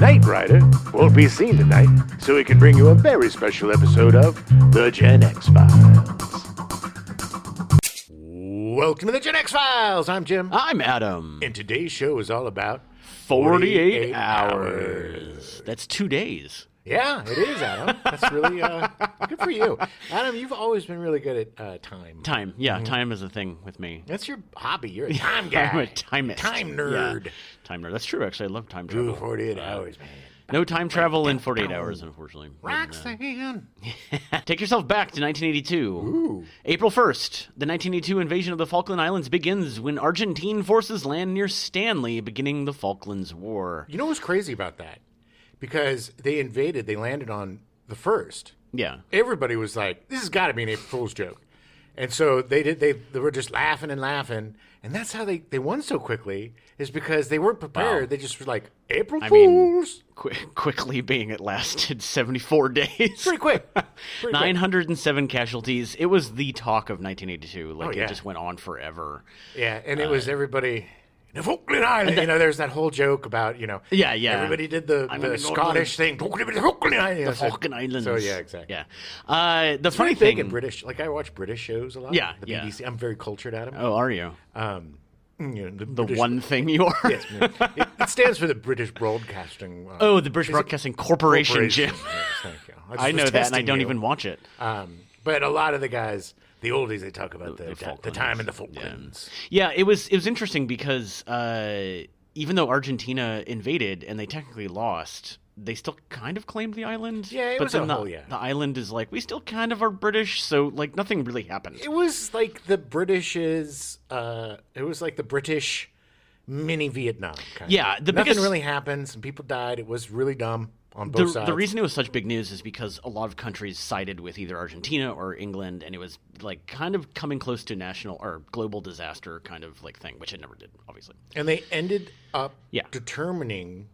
Knight Rider won't be seen tonight, so we can bring you a very special episode of The Gen X Files. Welcome to The Gen X Files. I'm Jim. I'm Adam. And today's show is all about 48 hours. That's 2 days. Yeah, it is, Adam. That's really good for you. Adam, you've always been really good at time. Time, yeah. Mm-hmm. Time is a thing with me. That's your hobby. You're a time guy. I'm a timist. Time nerd. Yeah. Time nerd. That's true, actually. I love time travel. Ooh, 48 hours, man. No time travel in 48 hours, unfortunately. Roxanne. Take yourself back to 1982. Ooh. April 1st, the 1982 invasion of the Falkland Islands begins when Argentine forces land near Stanley, beginning the Falklands War. You know what's crazy about that? Because they landed on the 1st. Yeah. Everybody was like, this has got to be an April Fool's joke. And so they were just laughing and laughing. And that's how they won so quickly, is because they weren't prepared. Wow. They just were like, April Fools. Quickly being it lasted 74 days. Pretty quick. 907 casualties. It was the talk of 1982. It just went on forever. Yeah, and it was everybody... The Falkland Islands. There's that whole joke about, Yeah. Everybody did the Scottish thing. The Falkland Islands. The Falkland Islands. So, yeah, exactly. Yeah. The it's funny thing thing in British, I watch British shows a lot. Yeah. The BBC. I'm very cultured at them. Oh, are you? The British, one thing you are? Yes. It stands for the British Broadcasting. The British Broadcasting Corporation, Jim. Yes, thank you. I know that, and I don't even watch it. But a lot of the guys... The oldies, they talk about the time in the Falklands. Yeah, it was interesting because even though Argentina invaded and they technically lost, they still kind of claimed the island. Yeah, the island is like, we still kind of are British, so nothing really happened. It was like the British's. It was like the British mini Vietnam. Nothing really happened. Some people died. It was really dumb. On both sides. The reason it was such big news is because a lot of countries sided with either Argentina or England, and it was kind of coming close to national or global disaster kind of thing, which it never did, obviously. And they ended up determining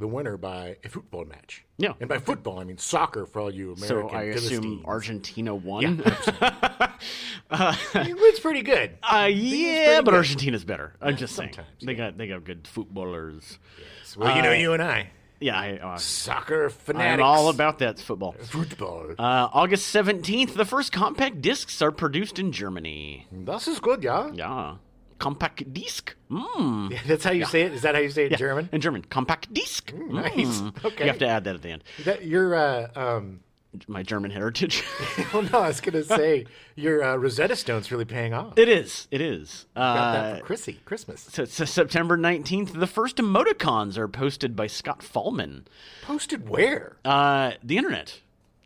the winner by a football match. Yeah. And by football, I mean soccer for all you American So I assume Argentina won? Yeah, it's pretty good. But Argentina's better. I'm just saying. They got good footballers. Yes. Well, you and I. Yeah, soccer fanatics. I'm all about that football. Football. August 17th, the first compact discs are produced in Germany. Das ist good, yeah. Yeah. Compact disc. Yeah, that's how you say it? Is that how you say it in German? In German. Compact disc. Nice. Okay. You have to add that at the end. You're, my German heritage. Well, no, I was going to say your Rosetta Stone's really paying off. It is. Got that for Christmas. So it's September 19th. The first emoticons are posted by Scott Fallman. Posted where? The internet.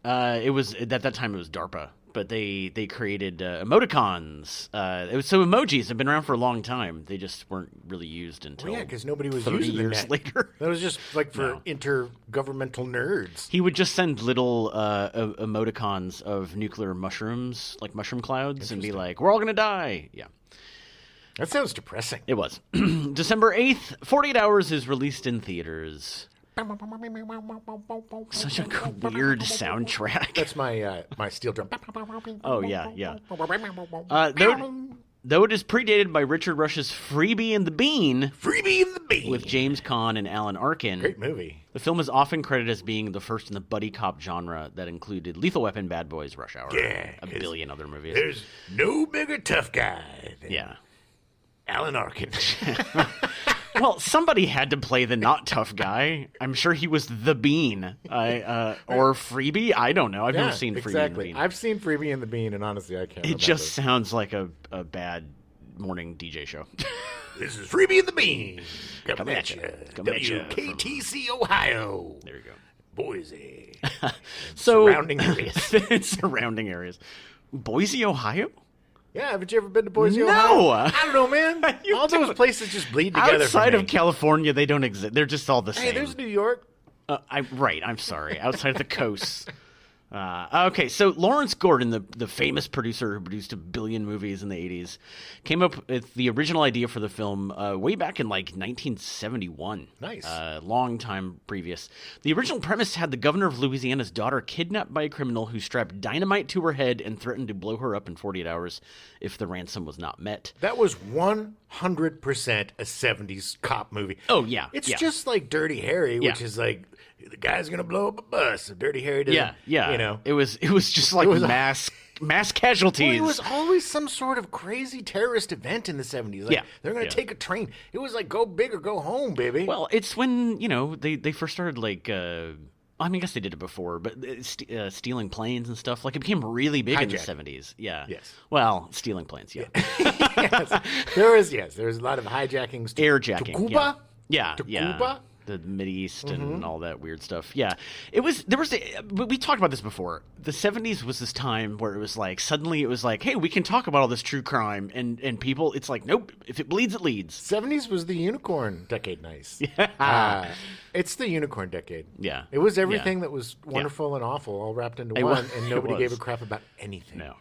It was at that time it was DARPA, but they created emoticons. Emojis have been around for a long time. They just weren't really used until because nobody was 30 using years the net. later. That was just for intergovernmental nerds. He would just send little emoticons of nuclear mushrooms, like mushroom clouds, and be like, "We're all gonna die." Yeah. That sounds depressing. It was. December 8th, 48 Hours is released in theaters. Such a weird soundtrack. That's my steel drum. Oh, yeah. Though it is predated by Richard Rush's Freebie and the Bean. With James Caan and Alan Arkin. Great movie. The film is often credited as being the first in the buddy cop genre that included Lethal Weapon, Bad Boys, Rush Hour, a billion other movies. There's no bigger tough guy than Alan Arkin. Well, somebody had to play the not tough guy. I'm sure he was the Bean. Or Freebie. I don't know. I've never seen Freebie and the Bean. I've seen Freebie and the Bean, and honestly, I can't remember. It just sounds like a bad morning DJ show. This is Freebie and the Bean. Coming at you. WKTC, Ohio. There you go. Boise. Surrounding areas. Boise, Ohio? Yeah, haven't you ever been to Boise, No! Ohio? I don't know, man. All those places just bleed together. Outside of California, they don't exist. They're just all the same. Hey, there's New York. I'm sorry. Outside of the coast. Okay, so Lawrence Gordon, the famous producer who produced a billion movies in the 80s, came up with the original idea for the film way back in 1971. Nice. Long time previous. The original premise had the governor of Louisiana's daughter kidnapped by a criminal who strapped dynamite to her head and threatened to blow her up in 48 hours if the ransom was not met. That was 100% 100% a 70s cop movie. Oh, yeah. It's yeah. just like Dirty Harry, which is like, the guy's going to blow up a bus. So Dirty Harry doesn't, you know. It was just like mass casualties. Well, it was always some sort of crazy terrorist event in the 70s. Like, they're going to take a train. It was like, go big or go home, baby. Well, it's when, you know, they first started like... I mean, I guess they did it before, but stealing planes and stuff, like, it became really big in the 70s. Yeah. Yes. Well, stealing planes, Yes. There was a lot of hijackings. Airjacking. To Cuba? Yeah. To yeah. Cuba? The Mideast and all that weird stuff. Yeah. We talked about this before. The 70s was this time where it was like, suddenly it was like, hey, we can talk about all this true crime. And people, it's like, nope, if it bleeds, it leads. 70s was the unicorn decade, nice. Yeah. It's the unicorn decade. Yeah. It was everything that was wonderful and awful all wrapped into one, and nobody gave a crap about anything. No.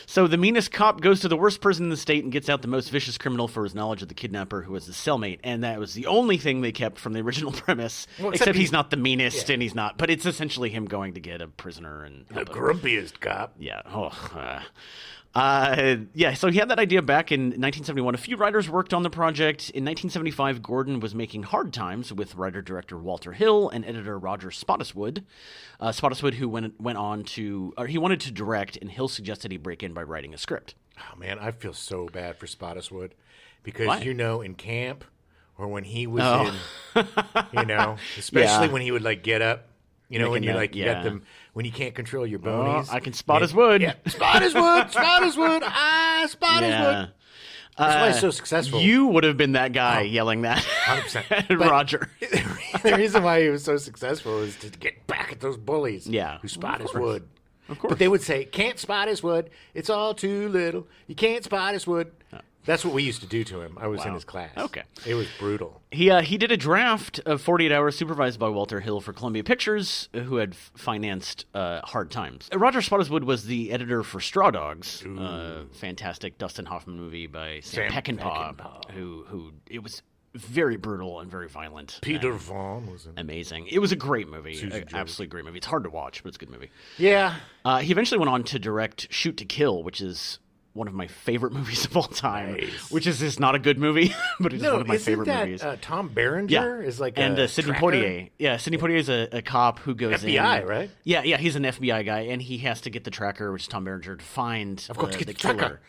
So the meanest cop goes to the worst prison in the state and gets out the most vicious criminal for his knowledge of the kidnapper, who was his cellmate. And that was the only thing they kept from the original premise, except he's not the meanest, and he's not. But it's essentially him going to get a prisoner and the grumpiest cop. Yeah. So he had that idea back in 1971. A few writers worked on the project. In 1975, Gordon was making Hard Times with writer-director Walter Hill and editor Roger Spottiswoode. Spottiswoode, who went on to... he wanted to direct, and Hill suggested he break in by writing a script. Oh, man, I feel so bad for Spottiswoode. Because, you know, in camp, or when he was in... You know, especially when he would, like, get up. You know, when you're like, you got them, when you can't control your bonies. I can spot his wood. Yeah, spot his wood, spot his wood, spot his wood. That's why he's so successful. You would have been that guy yelling that 100%. at Roger. The reason why he was so successful is to get back at those bullies who spot his wood. Of course. But they would say, can't spot his wood. It's all too little. You can't spot his wood. That's what we used to do to him. I was in his class. Okay. It was brutal. He did a draft of 48 Hours supervised by Walter Hill for Columbia Pictures, who had financed Hard Times. Roger Spottiswoode was the editor for Straw Dogs, fantastic Dustin Hoffman movie by Sam Peckinpah, who it was very brutal and very violent. Peter Vaughn was amazing. It was a great movie, absolutely great movie. It's hard to watch, but it's a good movie. Yeah. He eventually went on to direct Shoot to Kill, which is one of my favorite movies of all time, which is just not a good movie, but it's one of my favorite movies. Tom Berenger is like and Sidney Poitier. Yeah, Sidney Poitier is a cop who goes FBI, right? Yeah, he's an FBI guy, and he has to get the tracker, which is Tom Berenger, to find the killer.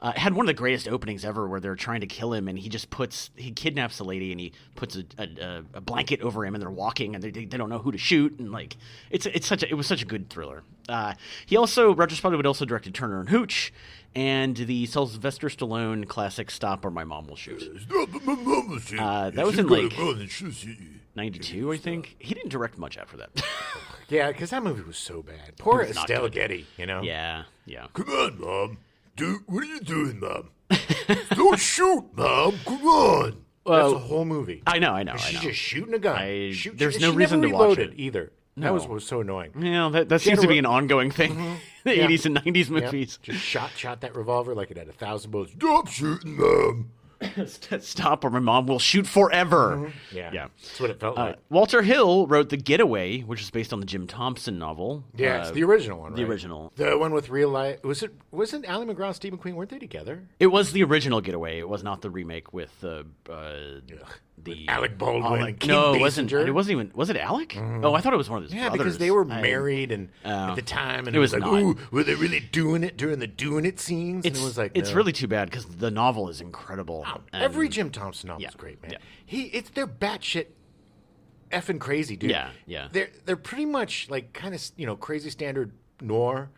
It had one of the greatest openings ever where they're trying to kill him, and he kidnaps a lady, and he puts a blanket over him, and they're walking, and they don't know who to shoot, and like it was such a good thriller. Roger Spottiswoode also directed Turner and Hooch, and the Sylvester Stallone classic Stop or My Mom Will Shoot. That was in like 92, I think. He didn't direct much after that. Yeah, because that movie was so bad. Poor Estelle Getty, you know? Yeah. Come on, Mom. Dude, what are you doing, Mom? Don't shoot, Mom. Come on. That's the whole movie. I know. She's just shooting a gun. There's no reason to watch it either. No. That was so annoying. Yeah, that seems to be an ongoing thing. The 80s and 90s movies. Just shot that revolver like it had 1,000 bullets. Stop shooting, Mom. Stop or my mom will shoot forever. Yeah. That's what it felt like. Walter Hill wrote The Getaway, which is based on the Jim Thompson novel. Yeah, it's the original one, right? The original. The one with real life. Wasn't Ally McGraw and Steve McQueen, weren't they together? It was the original Getaway. It was not the remake with the Alec Baldwin and Kim Basinger. It wasn't even. Was it Alec? Oh, I thought it was one of his brothers. Yeah, because they were married and at the time, and it was like, ooh, were they really doing it during the doing it scenes? And it was like, it's really too bad because the novel is incredible. Every Jim Thompson novel is great, man. Yeah. They're batshit effing crazy, dude. Yeah. They're pretty much like kind of crazy standard noir,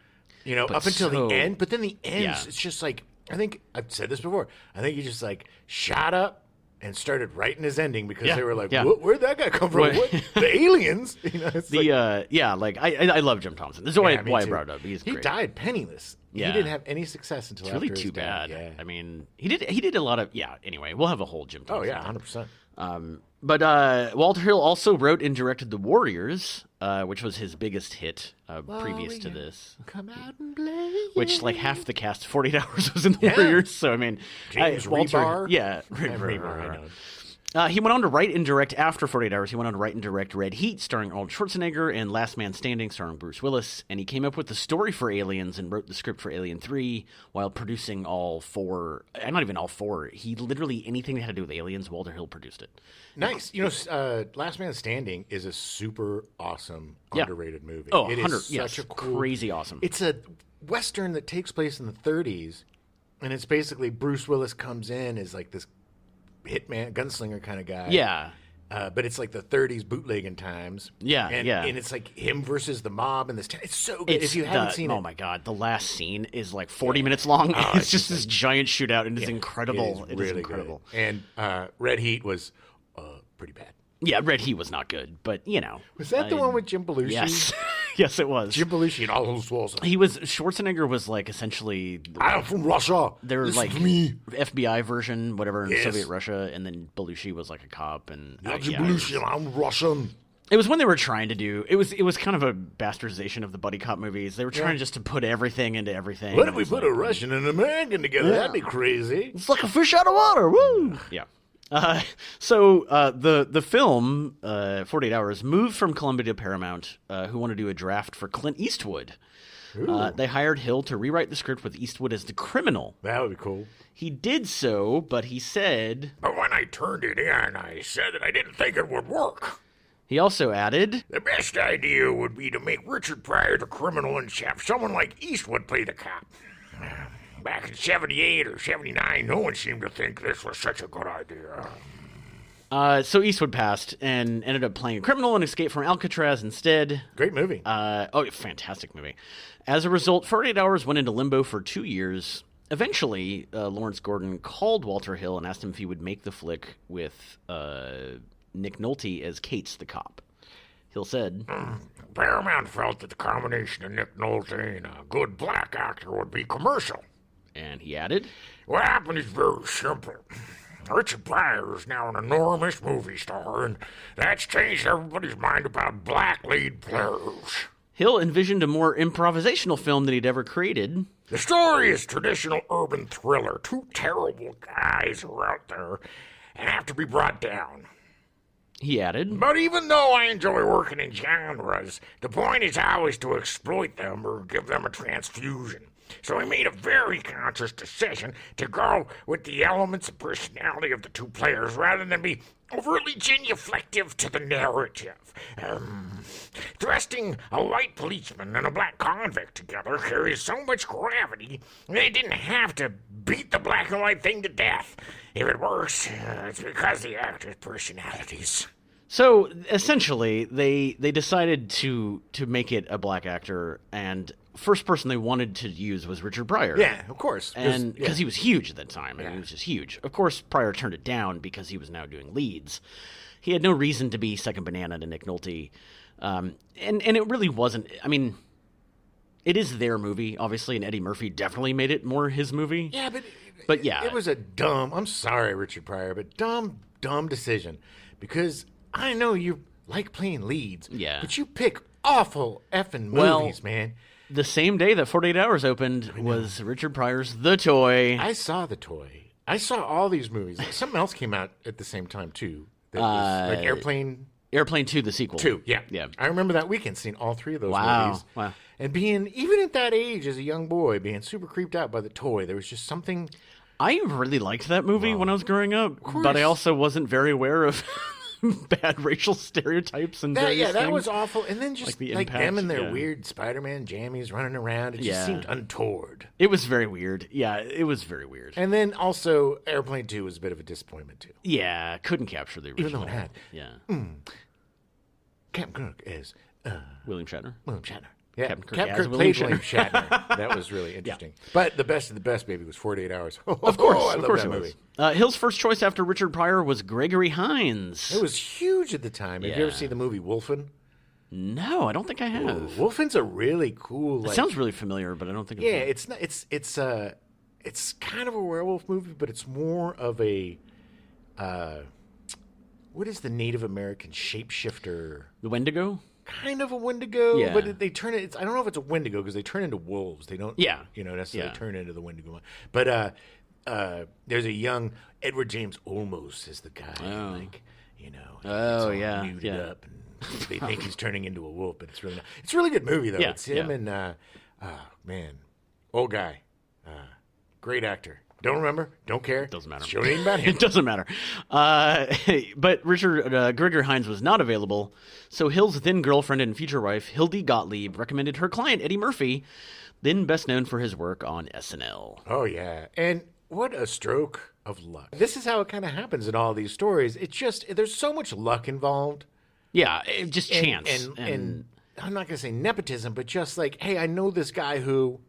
up until the end. But then the end, it's just like, I think I've said this before. I think he just like shot up and started writing his ending because they were like, where'd that guy come from? What? The aliens? I love Jim Thompson. This is why I brought it up. He died penniless. Yeah. He didn't have any success until after his death. It's really too bad. Yeah. I mean, he did a lot of anyway, we'll have a whole Jim Thompson. Oh yeah, 100%. But Walter Hill also wrote and directed The Warriors, which was his biggest hit previous to this. Come out and play. Which, like, half the cast, 48 Hours, was in The Warriors. So, I mean, James Rebar. Yeah. Rebar, I He went on to write and direct after 48 Hours. He went on to write and direct Red Heat, starring Arnold Schwarzenegger, and Last Man Standing, starring Bruce Willis. And he came up with the story for Aliens and wrote the script for Alien 3 while producing all 4. Not even all 4. He literally, anything that had to do with aliens, Walter Hill produced it. Nice. Last Man Standing is a super awesome, underrated movie. Oh, it is such a cool, crazy awesome. It's a Western that takes place in the 30s, and it's basically Bruce Willis comes in as like this hitman, gunslinger kind of guy. Yeah. But it's like the 30s bootlegging times. Yeah, and it's like him versus the mob and this. It's so good. If you haven't seen it, oh my god, the last scene is like 40 minutes long. It's just this giant shootout, and it's incredible. It is incredible. Good. And Red Heat was pretty bad. Yeah, Red Heat was not good, but was that the one with Jim Belushi? Yes, yes, it was. Jim Belushi and all those walls. Schwarzenegger was like essentially. I'm from Russia. They're like me. FBI version, whatever, in Soviet Russia, and then Belushi was like a cop, and Jim Belushi, and I'm Russian. It was when they were trying to do it was kind of a bastardization of the buddy cop movies. They were trying just to put everything into everything. What if we put a Russian and an American together? That'd be crazy. It's like a fish out of water. Woo! Yeah. So the film 48 Hours moved from Columbia to Paramount, who wanted to do a draft for Clint Eastwood. They hired Hill to rewrite the script with Eastwood as the criminal. That would be cool. He did so, but he said... But when I turned it in, I said that I didn't think it would work. He also added... The best idea would be to make Richard Pryor the criminal and have someone like Eastwood play the cop. Back in 78 or 79, no one seemed to think this was such a good idea. So Eastwood passed and ended up playing a criminal and escaped from Alcatraz instead. Great movie. Fantastic movie. As a result, 48 Hours went into limbo for 2 years. Eventually, Lawrence Gordon called Walter Hill and asked him if he would make the flick with Nick Nolte as Cates the cop. Hill said, Paramount felt that the combination of Nick Nolte and a good black actor would be commercial. And he added, What happened is very simple. Richard Pryor is now an enormous movie star, and that's changed everybody's mind about black lead players. Hill envisioned a more improvisational film than he'd ever created. The story is traditional urban thriller. 2 terrible guys are out there and have to be brought down. He added, But even though I enjoy working in genres, the point is always to exploit them or give them a transfusion. So I made a very conscious decision to go with the elements and personality of the 2 players rather than be overtly genuflective to the narrative. Thrusting a white policeman and a black convict together carries so much gravity they didn't have to beat the black and white thing to death. If it works, it's because the actors' personalities. So essentially, they decided to make it a black actor, and first person they wanted to use was Richard Pryor. Yeah, of course, and because he was huge at that time, and he was just huge. Of course, Pryor turned it down because he was now doing leads. He had no reason to be second banana to Nick Nolte, and it really wasn't. I mean, it is their movie, obviously, and Eddie Murphy definitely made it more his movie. Yeah, but yeah, it was a dumb. I'm sorry, Richard Pryor, but dumb decision because. I know you like playing leads, but you pick awful effing movies, man. The same day that 48 Hours opened was Richard Pryor's The Toy. I saw The Toy. I saw all these movies. Something else came out at the same time, too. That was like Airplane 2, the sequel. 2, yeah. I remember that weekend seeing all 3 of those movies. Wow. And being, even at that age as a young boy, being super creeped out by The Toy. There was just something... I really liked that movie when I was growing up, but I also wasn't very aware of... bad racial stereotypes and that things. was awful. And then just like them and their weird Spider-Man jammies running around. It just seemed untoward. It was very weird. Yeah, it was very weird. And then also Airplane 2 was a bit of a disappointment too. Yeah, couldn't capture the original. Even though it had. Yeah. Captain Kirk is William Shatner. Yeah, Captain Kirk played William Shatner. That was really interesting. Yeah. But the best of the best, baby, was 48 Hours. Of course, I love that movie. Hill's first choice after Richard Pryor was Gregory Hines. It was huge at the time. Have you ever seen the movie Wolfen? No, I don't think I have. Ooh, Wolfen's a really cool. It sounds really familiar, but I don't think. It's not. It's kind of a werewolf movie, but it's more of a. What is the Native American shapeshifter? The Wendigo. Kind of a Wendigo, but they turn it. I don't know if it's a Wendigo because they turn into wolves. They don't, necessarily turn into the Wendigo. But there's a young Edward James Olmos is the guy. Oh. Like, you know. Muted up and they think he's turning into a wolf, but it's really not. It's a really good movie, though. Yeah, It's him and, old guy. Great actor. Don't remember. Don't care. Doesn't matter. Show ain't about him. It doesn't matter. But Richard Gregory Hines was not available, so Hill's then girlfriend and future wife, Hildy Gottlieb, recommended her client, Eddie Murphy, then best known for his work on SNL. Oh, yeah. And what a stroke of luck. This is how it kind of happens in all these stories. It's just, there's so much luck involved. Yeah, just chance. And I'm not going to say nepotism, but just like, hey, I know this guy who...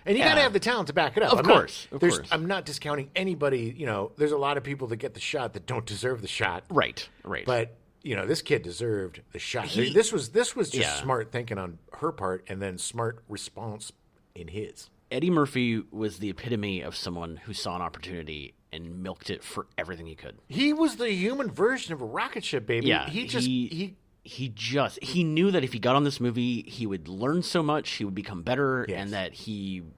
And you got to have the talent to back it up. Of course. I'm not discounting anybody. You know, there's a lot of people that get the shot that don't deserve the shot. Right. But, you know, this kid deserved the shot. This was just smart thinking on her part and then smart response in his. Eddie Murphy was the epitome of someone who saw an opportunity and milked it for everything he could. He was the human version of a rocket ship, baby. Yeah, He knew that if he got on this movie, he would learn so much, he would become better, Yes. and that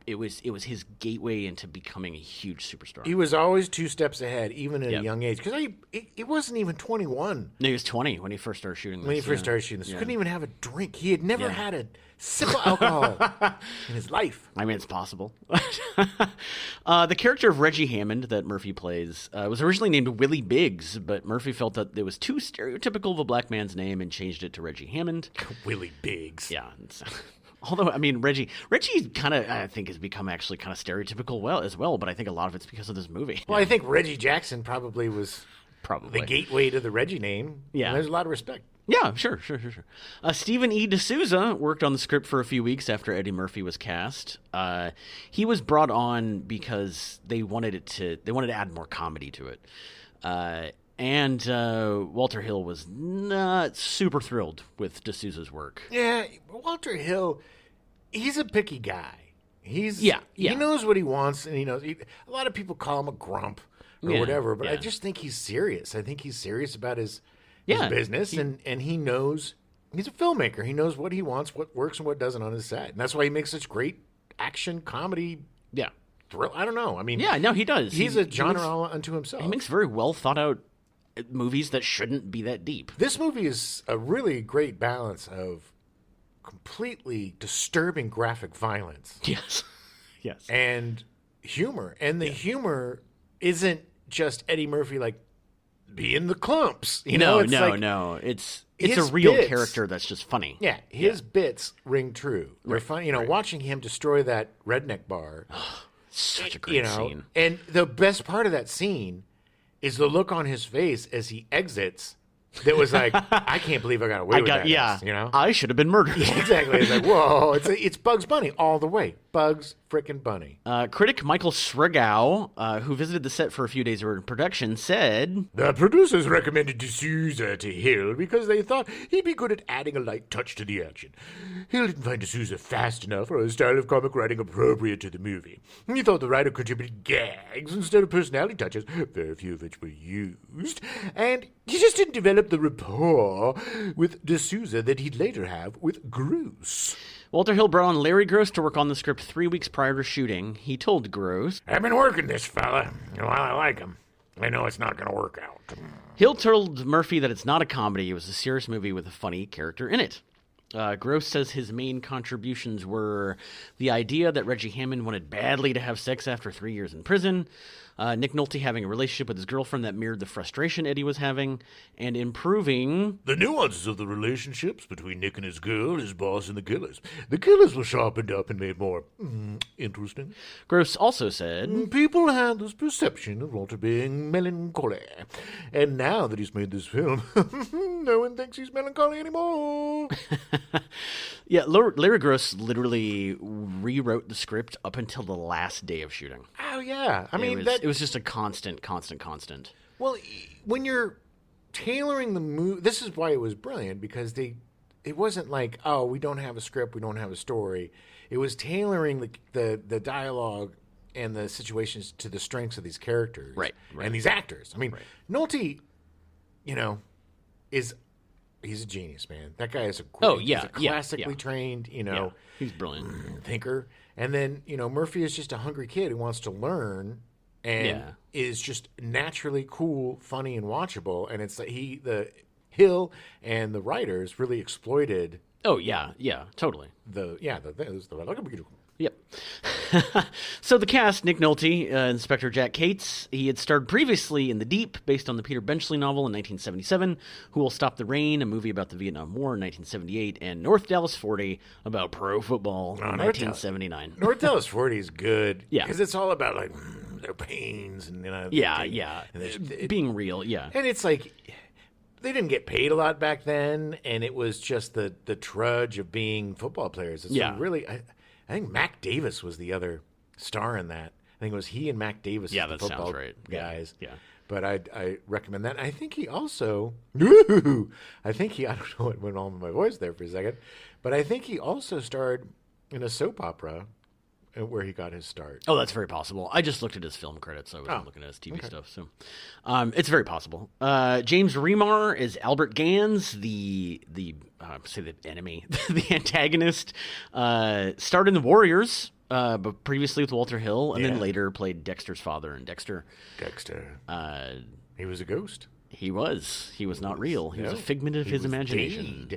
it was his gateway into becoming a huge superstar. He was always 2 steps ahead, even at Yep. a young age. Because he wasn't even 21 No, he was 20 when he first started shooting this. when he first started shooting this. He couldn't even have a drink. He had never had a sip of alcohol in his life. I mean, it's possible. The character of Reggie Hammond that Murphy plays was originally named Willie Biggs, but Murphy felt that it was too stereotypical of a black man's name and changed it to Reggie Hammond. Willie Biggs. Yeah. Although, I mean, Reggie kind of, I think, has become actually kind of stereotypical as well, but I think a lot of it's because of this movie. Well, I think Reggie Jackson probably was Probably. the gateway to the Reggie name. Yeah. And there's a lot of respect. Yeah, sure. Stephen E. D'Souza worked on the script for a few weeks after Eddie Murphy was cast. He was brought on because they wanted to add more comedy to it. And Walter Hill was not super thrilled with D'Souza's work. Yeah, Walter Hill, he's a picky guy. He knows what he wants, and a lot of people call him a grump or whatever, but I just think he's serious. I think he's serious about his business, and he knows he's a filmmaker. He knows what he wants, what works and what doesn't on his set, and that's why he makes such great action comedy. Yeah, thrill. I don't know. I mean, he does. He's a genre all unto himself. He makes very well thought out movies that shouldn't be that deep. This movie is a really great balance of completely disturbing graphic violence. Yes. And humor. And the humor isn't just Eddie Murphy like being the clumps. No. It's a real character that's just funny. Yeah, his bits ring true. They're funny. Watching him destroy that redneck bar. Such a great scene. And the best part of that scene is the look on his face as he exits. That was like, I can't believe I got away with that. Yeah, I should have been murdered. Exactly. It's like, whoa, it's Bugs Bunny all the way. Bugs frickin' Bunny. Critic Michael Sregow, who visited the set for a few days during production, said, "The producers recommended D'Souza to Hill because they thought he'd be good at adding a light touch to the action. Hill didn't find D'Souza fast enough or a style of comic writing appropriate to the movie. He thought the writer contributed gags instead of personality touches, very few of which were used, and he just didn't develop the rapport with D'Souza that he'd later have with Gross." Walter Hill brought on Larry Gross to work on the script 3 weeks prior to shooting. He told Gross, "I've been working this fella, and while I like him, I know it's not going to work out." Hill told Murphy that it's not a comedy, it was a serious movie with a funny character in it. Gross says his main contributions were the idea that Reggie Hammond wanted badly to have sex after 3 years in prison, Nick Nolte having a relationship with his girlfriend that mirrored the frustration Eddie was having, and improving the nuances of the relationships between Nick and his girl, his boss, and the killers. The killers were sharpened up and made more interesting. Gross also said, "People had this perception of Walter being melancholy, and now that he's made this film, no one thinks he's melancholy anymore." Yeah, Larry Gross literally rewrote the script up until the last day of shooting. Oh, yeah. I mean, it was just a constant. Well, when you're tailoring the movie, this is why it was brilliant, because it wasn't like, oh, we don't have a script, we don't have a story. It was tailoring the dialogue and the situations to the strengths of these characters. Right. And these actors. I mean, Nolte, he's a genius, man. That guy is he's a classically trained, he's brilliant thinker. And then, Murphy is just a hungry kid who wants to learn and is just naturally cool, funny, and watchable. And it's like the Hill and the writers really exploited. Oh yeah, totally. Yep. So the cast: Nick Nolte, Inspector Jack Cates. He had starred previously in The Deep, based on the Peter Benchley novel in 1977, Who Will Stop the Rain, a movie about the Vietnam War in 1978, and North Dallas 40, about pro football in 1979. North Dallas 40 is good. Yeah. Because it's all about, like, their pains and, And being real, yeah. And it's like, they didn't get paid a lot back then, and it was just the trudge of being football players. It's really... I think Mac Davis was the other star in that. I think it was he and Mac Davis. Yeah, the that football sounds right. Guys. Yeah. But I recommend that. I think he also. I don't know what went on with my voice there for a second, but I think he also starred in a soap opera where he got his start. Oh, that's very possible. I just looked at his film credits. I wasn't looking at his TV stuff. So it's very possible. James Remar is Albert Gans, the enemy, the antagonist. Starred in The Warriors, but previously with Walter Hill, and then later played Dexter's father in Dexter. He was a ghost. He was. He was not real. He was a figment of his imagination.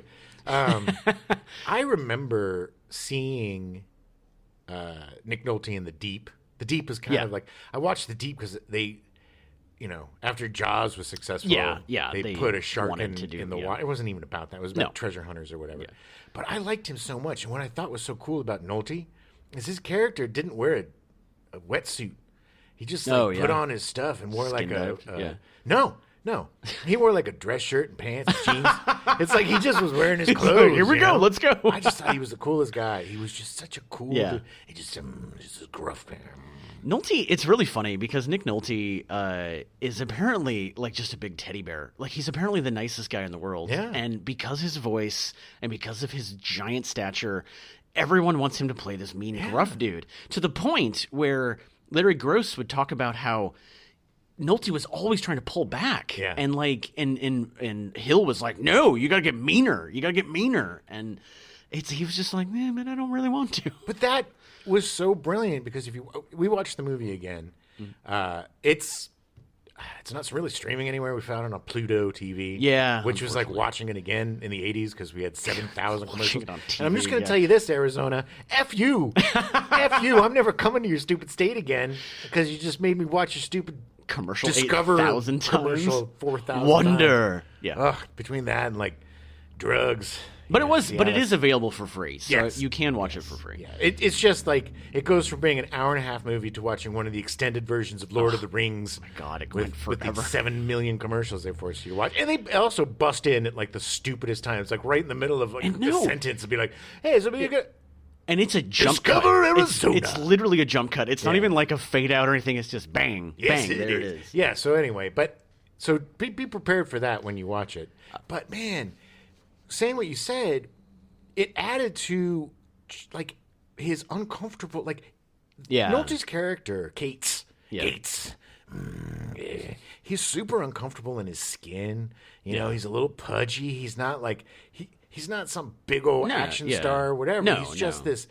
I remember seeing Nick Nolte in The Deep. The Deep is kind of like, I watched The Deep because they, after Jaws was successful, they put a shark in the water. It wasn't even about that. It was about treasure hunters or whatever. Yeah. But I liked him so much. And what I thought was so cool about Nolte is his character didn't wear a wetsuit. He just put on his stuff and wore No, he wore like a dress shirt and pants and jeans. It's like he just was wearing his clothes. Here we go. Let's go. I just thought he was the coolest guy. He was just such a cool dude. He just a gruff man. Nolte, it's really funny because Nick Nolte is apparently like just a big teddy bear. Like he's apparently the nicest guy in the world. Yeah. And because his voice and because of his giant stature, everyone wants him to play this mean, gruff dude. To the point where Larry Gross would talk about how Nolte was always trying to pull back. Yeah. And like and Hill was like, no, you gotta get meaner. You gotta get meaner. And he was just like, man, I don't really want to. But that was so brilliant because we watched the movie again. It's not really streaming anywhere. We found it on Pluto TV. Yeah. Which was like watching it again in the 80s because we had 7,000 commercials. On TV, and I'm just going to tell you this, Arizona. F you. F you. I'm never coming to your stupid state again because you just made me watch your stupid commercial Discover 8,000 times. Commercial 4,000 Wonder. times. Yeah. Ugh, between that and like drugs. But it is available for free, so you can watch it for free. Yeah, it's just like it goes from being an hour and a half movie to watching one of the extended versions of Lord of the Rings. My God, it with forever. the 7 million commercials they force you to watch, and they also bust in at like the stupidest times, like right in the middle of like a sentence, and be like, "Hey, so be good." And it's a jump Discover cut. Arizona. It's literally a jump cut. It's not even like a fade out or anything. It's just bang, bang. There it is. Yeah. So anyway, so be prepared for that when you watch it. But man, saying what you said, it added to like his uncomfortable, like Nolte's character, Cates. He's super uncomfortable in his skin. You know, he's a little pudgy. He's not like he's not some big old action star or whatever. No, he's just this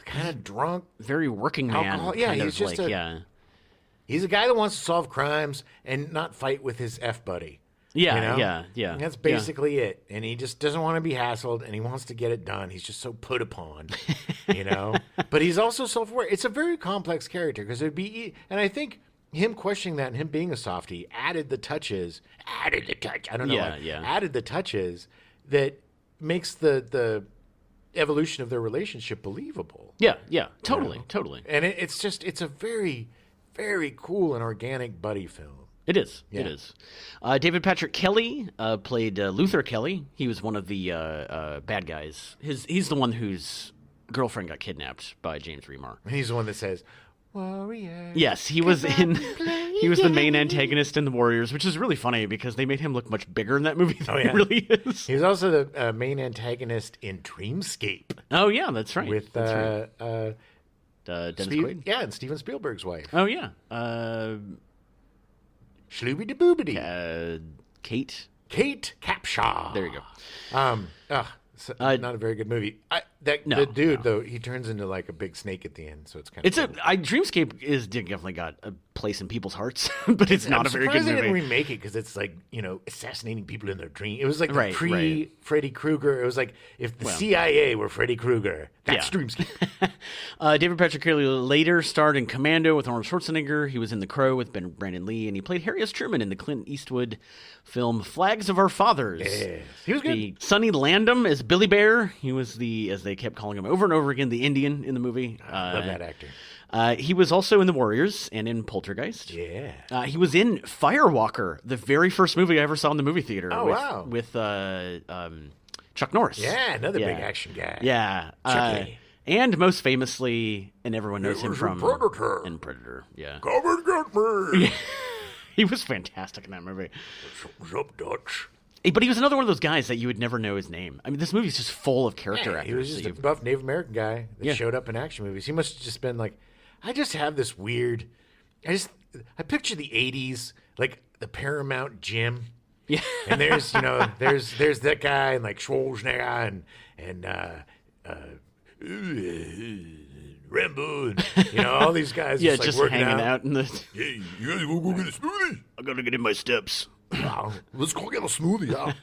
kind of drunk, very working man. Alcohol. Yeah, he's just he's a guy that wants to solve crimes and not fight with his F buddy. Yeah. And that's basically it. And he just doesn't want to be hassled, and he wants to get it done. He's just so put upon, But he's also self-aware. It's a very complex character because it'd be, and I think him questioning that and him being a softie added the touches. I don't know. Added the touches that makes the evolution of their relationship believable. Yeah. Totally. And it's a very, very cool and organic buddy film. It is. Yeah. It is. David Patrick Kelly played Luther Kelly. He was one of the bad guys. He's the one whose girlfriend got kidnapped by James Remar. And he's the one that says, "Warrior." Yes, he was the main antagonist in The Warriors, which is really funny because they made him look much bigger in that movie than he really is. He was also the main antagonist in Dreamscape. Oh yeah, that's right. With Dennis Quaid. Yeah, and Steven Spielberg's wife. Oh yeah. Schlooby de Boobity. Kate Capshaw. There you go. not a very good movie. The dude though, he turns into like a big snake at the end, so it's kind of. Dreamscape is definitely got a place in people's hearts, but it's not a very good movie. They didn't remake it because it's like assassinating people in their dream. It was like the pre Freddy Krueger. It was like if the CIA were Freddy Krueger. That's Dreamscape. David Patrick Kelly later starred in Commando with Arnold Schwarzenegger. He was in The Crow with Brandon Lee, and he played Harry S. Truman in the Clint Eastwood film Flags of Our Fathers. Yes. He was good. Sonny Landham as Billy Bear. He was as they kept calling him over and over again, the Indian in the movie. I love that actor. He was also in The Warriors and in Poltergeist. Yeah. He was in Firewalker, the very first movie I ever saw in the movie theater. Oh, wow. With Chuck Norris. Yeah, another big action guy. Yeah. And most famously, and everyone knows him from Predator. In Predator, yeah. Come and get me. He was fantastic in that movie. What's up, Dutch? But he was another one of those guys that you would never know his name. I mean, this movie's just full of character actors. He was just a buff Native American guy that showed up in action movies. He must have just been like, I just have this weird. I picture the '80s, like the Paramount gym. Yeah, and there's there's that guy and like Schwarzenegger and Rambo and all these guys. just working hanging out in the. Hey, you guys want to go get a smoothie? I gotta get in my steps. Let's go get a smoothie.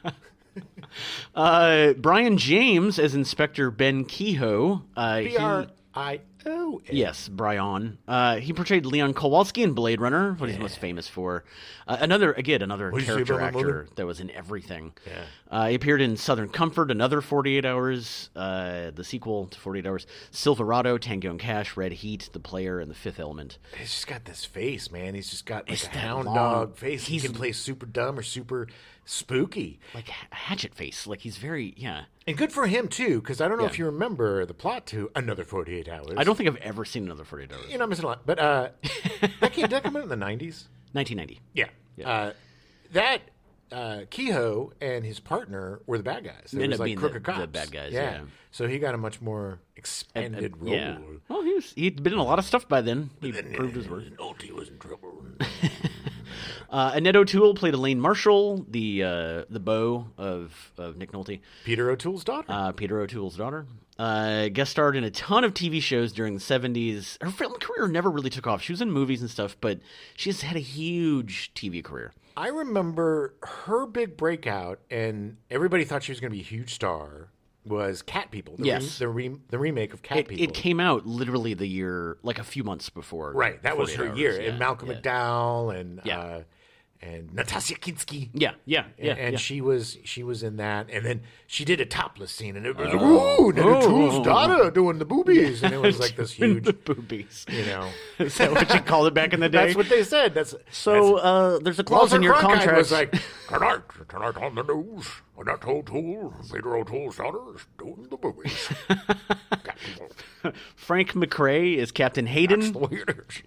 Brian James as Inspector Ben Kehoe. B-R-I-O. Yes, Brian. He portrayed Leon Kowalski in Blade Runner, what he's most famous for. Another character actor that was in everything. Yeah. He appeared in Southern Comfort, another 48 Hours, the sequel to 48 Hours, Silverado, Tango and Cash, Red Heat, The Player, and The Fifth Element. He's just got this face, man. He's just got like a hound dog face. He can play super dumb or super spooky. Like Hatchet face. Like he's very, And good for him, too, because I don't know if you remember the plot to Another 48 Hours. I don't think I've ever seen Another 48 Hours. You're not missing a lot. But did that come out in the 90s? 1990. Yeah. Kehoe and his partner were the bad guys. They Ended was up like being crooked cops. the bad guys, yeah. So he got a much more expanded role. Yeah. Well, he'd been in a lot of stuff by then. He proved his worth. He was in trouble. Annette O'Toole played Elaine Marshall, the beau of Nick Nolte. Peter O'Toole's daughter. Peter O'Toole's daughter. Guest starred in a ton of TV shows during the 70s. Her film career never really took off. She was in movies and stuff, but she's had a huge TV career. I remember her big breakout, and everybody thought she was going to be a huge star, was Cat People. The remake of Cat People. It came out literally the year, like a few months before. Right, that was her year. Yeah, and Malcolm McDowell and Natasha Kinski. Yeah. She was in that, and then she did a topless scene, and it was O'Toole's daughter doing the boobies, and it was like this huge the boobies. Is that what you called it back in the day? That's what they said. There's a clause in your contract. Was like, tonight on the news, Annette O'Toole, Peter O'Toole's daughter, is doing the boobies. Frank McRae is Captain Hayden. That's the way it is.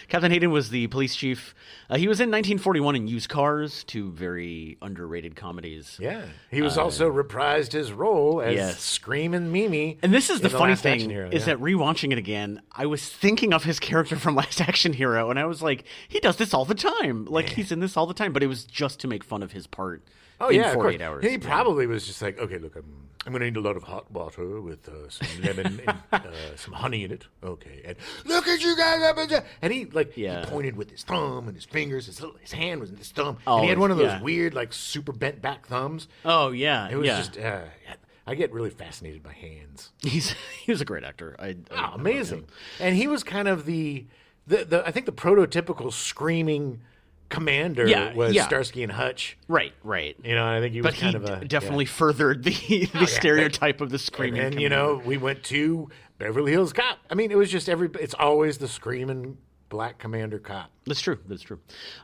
Captain Hayden was the police chief. He was in 1941 in Used Cars, two very underrated comedies. Yeah. He was also reprised his role as Screamin' Mimi. And this is the funny thing, is that rewatching it again, I was thinking of his character from Last Action Hero, and I was like, he does this all the time. Like, he's in this all the time, but it was just to make fun of his part in 48 Hours. He probably was just like, okay, look, I'm going to need a lot of hot water with some lemon and some honey in it. Okay. And look at you guys up there. And he pointed with his thumb and his fingers. His hand was in his thumb. And he had one of those weird, like, super bent back thumbs. Oh, yeah. It was just, I get really fascinated by hands. He was a great actor. Amazing. And he was kind of the I think the prototypical screaming commander was Starsky and Hutch. Right. I think he was kind of a... definitely furthered the stereotype of the screaming And we went to Beverly Hills Cop. I mean, it was just it's always the screaming black commander cop. That's true.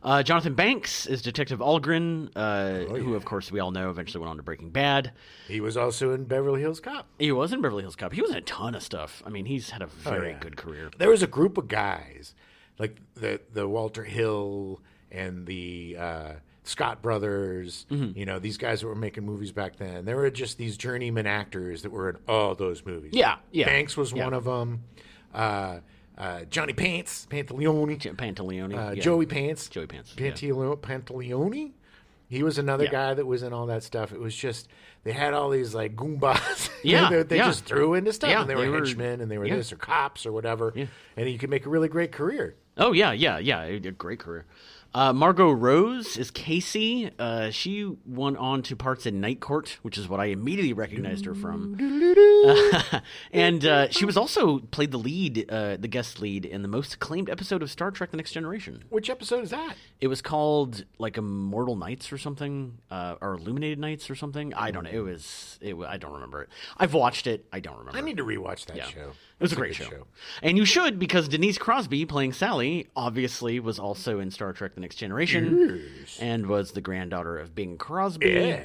Jonathan Banks is Detective Algren, who, of course, we all know eventually went on to Breaking Bad. He was also in Beverly Hills Cop. He was in Beverly Hills Cop. He was in a ton of stuff. I mean, he's had a very good career. There was a group of guys, like the Walter Hill and the Scott brothers, these guys that were making movies back then. There were just these journeyman actors that were in all those movies. Yeah. Banks was one of them. Johnny Pantaleone. Pantaleone. Joey Pants. Joey Pants. Pantaleone. He was another guy that was in all that stuff. It was just they had all these like goombas. Yeah, they just threw into stuff, and they were henchmen, and they were yeah. this or cops or whatever, and you could make a really great career. Oh yeah, a great career. Margot Rose is Casey. She went on to parts in Night Court, which is what I immediately recognized her from. And she was also played the guest lead in the most acclaimed episode of Star Trek: The Next Generation. Which episode is that? It was called like Immortal Nights or something, or Illuminated Nights or something. I don't know. I don't remember it. I've watched it. I don't remember. I need to rewatch that show. It was a great show. And you should, because Denise Crosby, playing Sally, obviously was also in Star Trek: The Next Generation, and was the granddaughter of Bing Crosby,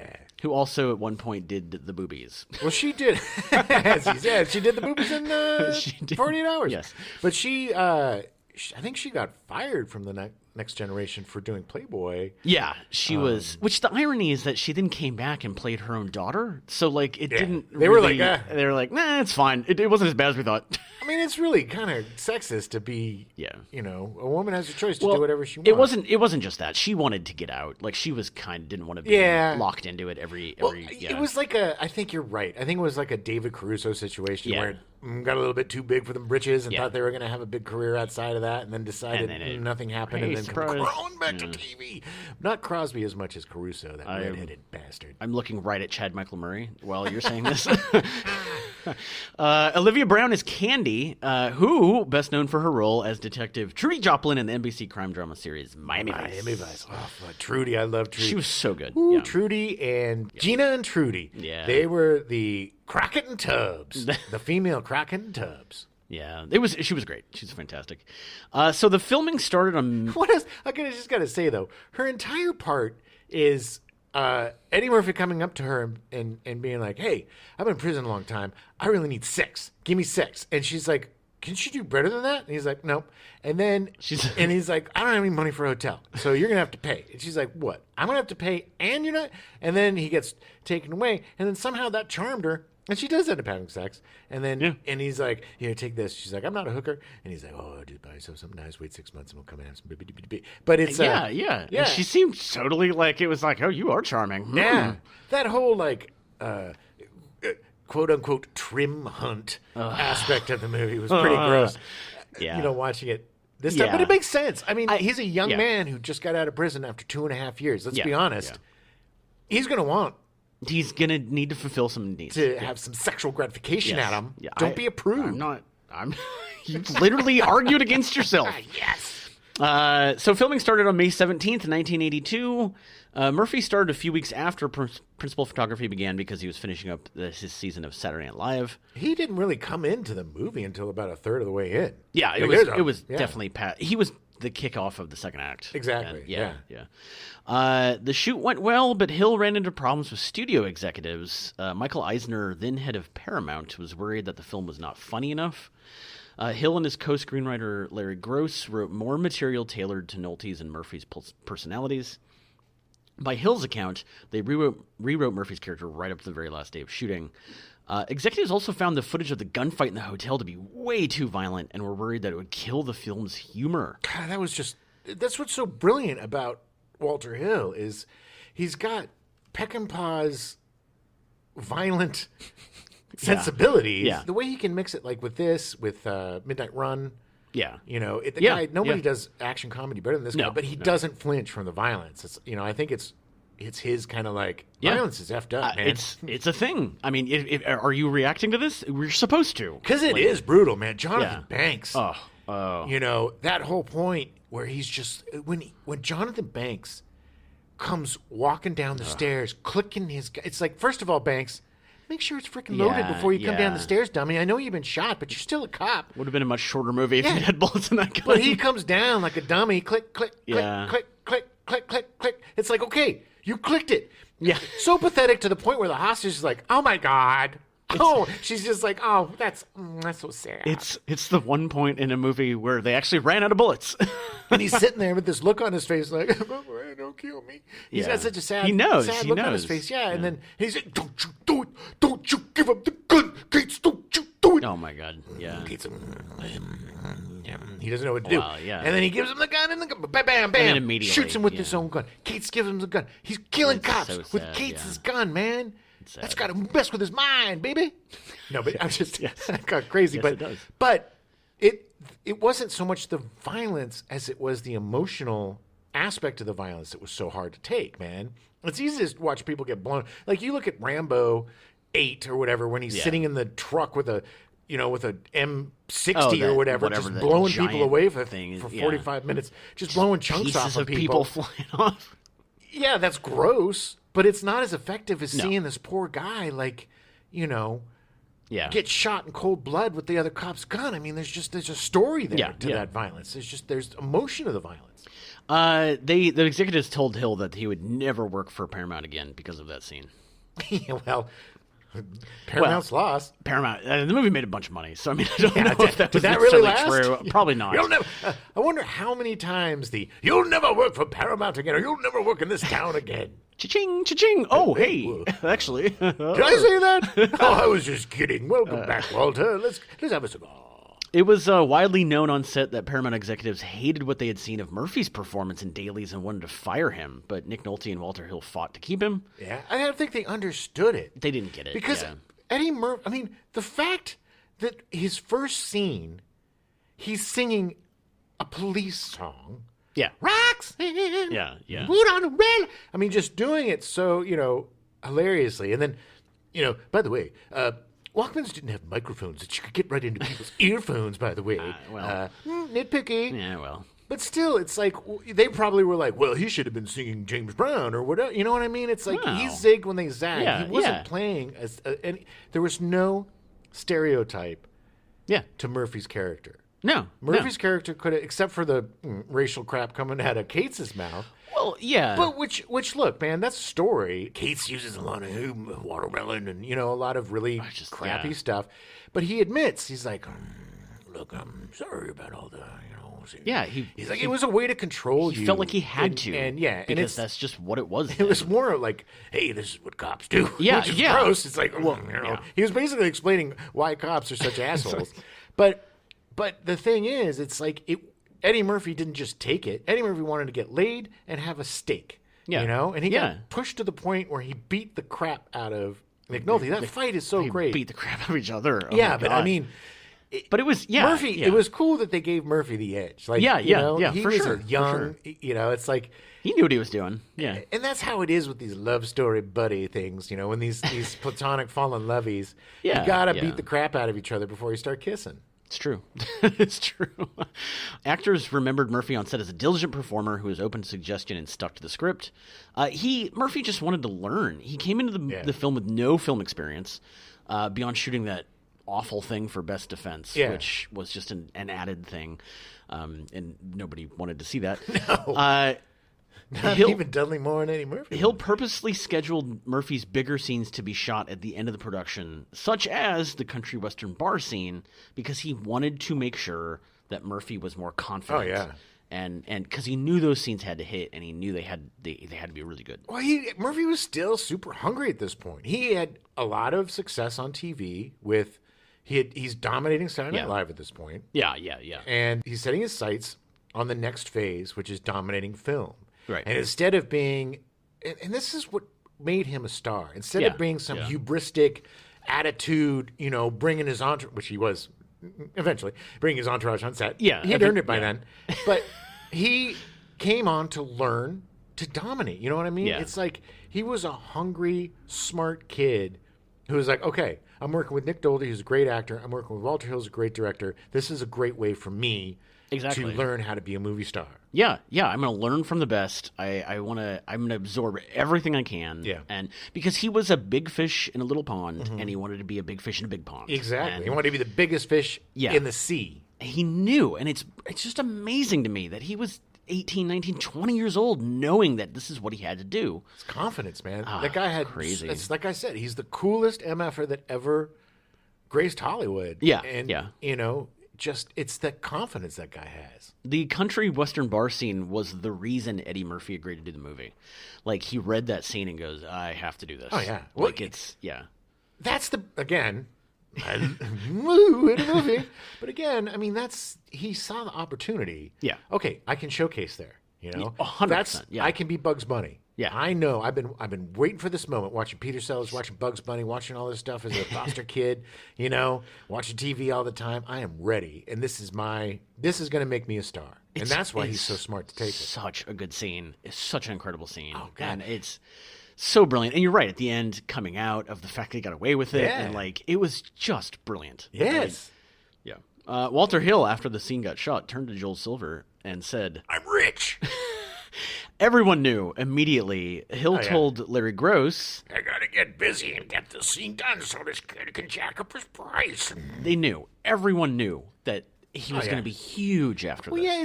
who also at one point did the boobies. Well, she did. As he said, she did the boobies in 48 Hours. Yes. But I think she got fired from the Next Generation for doing Playboy. Yeah, she was. Which the irony is that she then came back and played her own daughter. So like it didn't. They were like, nah, it's fine. It wasn't as bad as we thought. I mean, it's really kind of sexist to be. Yeah. You know, a woman has a choice to do whatever she wants. It wasn't just that. She wanted to get out. Like she was didn't want to be locked into it every. It was like I think you're right. I think it was like a David Caruso situation where it got a little bit too big for them britches and thought they were going to have a big career outside of that, and then decided nothing happened, and then crawling back to TV. Not Crosby as much as Caruso, that red-headed bastard. I'm looking right at Chad Michael Murray while you're saying this. Olivia Brown is Candy, who best known for her role as Detective Trudy Joplin in the NBC crime drama series Miami Vice. Oh, Trudy, I love Trudy. She was so good. Ooh, Trudy and Gina and Trudy. Yeah, they were the Crockett and Tubbs, the female Crockett and Tubbs. Yeah, she was great. She's fantastic. So the filming started on. What else? Just got to say though, her entire part is Eddie Murphy coming up to her and being like, "Hey, I've been in prison a long time. I really need 6. Give me 6." And she's like, "Can she do better than that?" And he's like, "Nope." And then and he's like, "I don't have any money for a hotel, so you're gonna have to pay." And she's like, "What? I'm gonna have to pay, and you're not?" And then he gets taken away, and then somehow that charmed her. And she does end up having sex. And then, and he's like, "Here, take this." She's like, "I'm not a hooker." And he's like, "Oh, just buy yourself something nice. Wait 6 months and we'll come and have some baby." But it's, yeah. And she seemed totally like, it was like, "Oh, you are charming." Yeah. That whole, like, quote unquote trim hunt aspect of the movie was pretty gross. Yeah. You know, watching it this time. But it makes sense. I mean, he's a young man who just got out of prison after 2.5 years. Let's be honest. He's going to want. He's going to need to fulfill some needs. To have some sexual gratification at him. Yeah, Don't be a prude. You literally argued against yourself. Yes. So filming started on May 17th, 1982. Murphy started a few weeks after principal photography began because he was finishing up his season of Saturday Night Live. He didn't really come into the movie until about a third of the way in. Yeah, it was definitely he was the kickoff of the second act. Exactly. The shoot went well, but Hill ran into problems with studio executives. Michael Eisner, then head of Paramount, was worried that the film was not funny enough. Hill and his co-screenwriter Larry Gross wrote more material tailored to Nolte's and Murphy's personalities. By Hill's account, they rewrote Murphy's character right up to the very last day of shooting. Executives also found the footage of the gunfight in the hotel to be way too violent and were worried that it would kill the film's humor. God, that's what's so brilliant about Walter Hill is he's got Peckinpah's violent sensibilities. Yeah. The way he can mix it, like with Midnight Run. Yeah. You know, nobody does action comedy better than this guy, but he doesn't flinch from the violence. It's, I think it's his kind of like, violence is effed up, man. It's a thing. I mean, are you reacting to this? We're supposed to. Because it is brutal, man. Jonathan Banks. Oh. You know, that whole point where he's just, when Jonathan Banks comes walking down the stairs, clicking it's like, first of all, Banks, make sure it's freaking loaded before you come down the stairs, dummy. I know you've been shot, but you're still a cop. Would have been a much shorter movie if you had bullets in that gun. But he comes down like a dummy, click, click, click, click, click, click, click, click. It's like, okay, you clicked it. Yeah. So pathetic to the point where the hostage is like, oh my God. She's just like, oh, that's so sad. It's the one point in a movie where they actually ran out of bullets. And he's sitting there with this look on his face like, don't kill me. He's got such a sad look on his face. Yeah, and then he's like, don't you do it. Don't you give up the gun, Gates. Don't you do it. Oh, my God. Yeah. Gets him. He doesn't know what to do. Yeah. And then he gives him the gun, and the gun, bam, bam, bam. And then immediately, shoots him with his own gun. Cates gives him the gun. He's killing cops so with sad, Cates' gun, man. Sad. That's got to mess with his mind, baby. No, but I'm just Yes. I got crazy. Yes, but it does. But it wasn't so much the violence as it was the emotional aspect of the violence that was so hard to take, man. It's easy to watch people get blown. Like you look at Rambo 8 or whatever when he's sitting in the truck with a M60 or whatever just blowing people away for 45 minutes, just blowing chunks off of people flying off. Yeah, that's gross, but it's not as effective as seeing this poor guy get shot in cold blood with the other cop's gun. I mean, there's a story there to that violence. There's emotion to the violence. The executives told Hill that he would never work for Paramount again because of that scene. Yeah, well, Paramount's lost. Paramount. The movie made a bunch of money, so I mean, I don't know if that was did that really last? true. Probably not. I wonder how many times "You'll never work for Paramount again," or "You'll never work in this town again." Cha-ching, cha-ching. Oh, hey. Actually. Did I say that? Oh, I was just kidding. Welcome back, Walter. Let's have a cigar. It was widely known on set that Paramount executives hated what they had seen of Murphy's performance in Dailies and wanted to fire him, but Nick Nolte and Walter Hill fought to keep him. Yeah, I don't think they understood it. They didn't get it. Because Eddie Murphy, I mean, the fact that his first scene, he's singing a police song. Yeah. Roxanne. Yeah. Put on a red. I mean, just doing it so, hilariously. And then, by the way, Walkmans didn't have microphones that you could get right into people's earphones, by the way. Nitpicky. Yeah, well. But still, it's like, they probably were like, well, he should have been singing James Brown or whatever. You know what I mean? It's like, he zigged when they zagged. Yeah, he wasn't playing as, and there was no stereotype to Murphy's character. No. Murphy's character could have, except for the racial crap coming out of Cates' mouth. Well, yeah. But which look, man, that's a story. Cates uses a lot of watermelon and, a lot of really crappy stuff. But he admits, he's like, look, I'm sorry about all the, Yeah, he's like, it was a way to control you. He felt like he had to. Because that's just what it was. It was more like, hey, this is what cops do. Yeah, which is gross. It's like, he was basically explaining why cops are such assholes. But the thing is, it's like Eddie Murphy didn't just take it. Eddie Murphy wanted to get laid and have a steak. Yeah. And he got pushed to the point where he beat the crap out of Nick Nolte. That fight is so great. Beat the crap out of each other. Oh but I mean, but it was Murphy. Yeah. It was cool that they gave Murphy the edge. Like, he was a young. It's like he knew what he was doing. Yeah, and that's how it is with these love story buddy things. When these platonic fallen lovies, you gotta beat the crap out of each other before you start kissing. It's true. It's true. Actors remembered Murphy on set as a diligent performer who was open to suggestion and stuck to the script. Murphy just wanted to learn. He came into the film with no film experience beyond shooting that awful thing for Best Defense, which was just an added thing, and nobody wanted to see that. No. Not even Dudley Moore and Eddie Murphy. Hill purposely scheduled Murphy's bigger scenes to be shot at the end of the production, such as the country western bar scene, because he wanted to make sure that Murphy was more confident. Oh, yeah. And because he knew those scenes had to hit, and he knew they had to be really good. Well, Murphy was still super hungry at this point. He had a lot of success on TV with he's dominating Saturday Night Live at this point. Yeah. And he's setting his sights on the next phase, which is dominating film. Right. And instead of being, and this is what made him a star, instead of being some hubristic attitude, bringing his entourage, which he was eventually, bringing his entourage on set. Yeah. He had earned it by then. But he came on to learn to dominate. You know what I mean? Yeah. It's like he was a hungry, smart kid who was like, okay, I'm working with Nick Nolte, who's a great actor. I'm working with Walter Hill, who's a great director. This is a great way for me to learn how to be a movie star. Yeah. I'm going to learn from the best. I'm going to absorb everything I can. Yeah. And because he was a big fish in a little pond, and he wanted to be a big fish in a big pond. Exactly. And he wanted to be the biggest fish in the sea. He knew, and it's just amazing to me that he was 18, 19, 20 years old, knowing that this is what he had to do. It's confidence, man. That guy had crazy. It's like I said, he's the coolest MFer that ever graced Hollywood. Yeah. And just it's the confidence that guy has. The country western bar scene was the reason Eddie Murphy agreed to do the movie. Like, he read that scene and goes, I have to do this. Oh, yeah. Like, Well, it's That's Woo, in a movie. But again, I mean, he saw the opportunity. Yeah. Okay, I can showcase there. You know, 100%. Yeah. I can be Bugs Bunny. Yeah. I know. I've been waiting for this moment, watching Peter Sellers, watching Bugs Bunny, watching all this stuff as a foster kid, you know, watching TV all the time. I am ready. And this is going to make me a star. And that's why he's so smart to take it. Such a good scene. It's such an incredible scene. Oh, God. And it's so brilliant. And you're right, at the end, coming out of the fact that he got away with it. Yeah. And, like, it was just brilliant. Yes. Like, yeah. Walter Hill, after the scene got shot, turned to Joel Silver and said, I'm rich. Everyone knew immediately. Hill told Larry Gross, I got to get busy and get the scene done so this kid can jack up his price. They knew. Everyone knew that he was going to be huge after this. Well, yeah,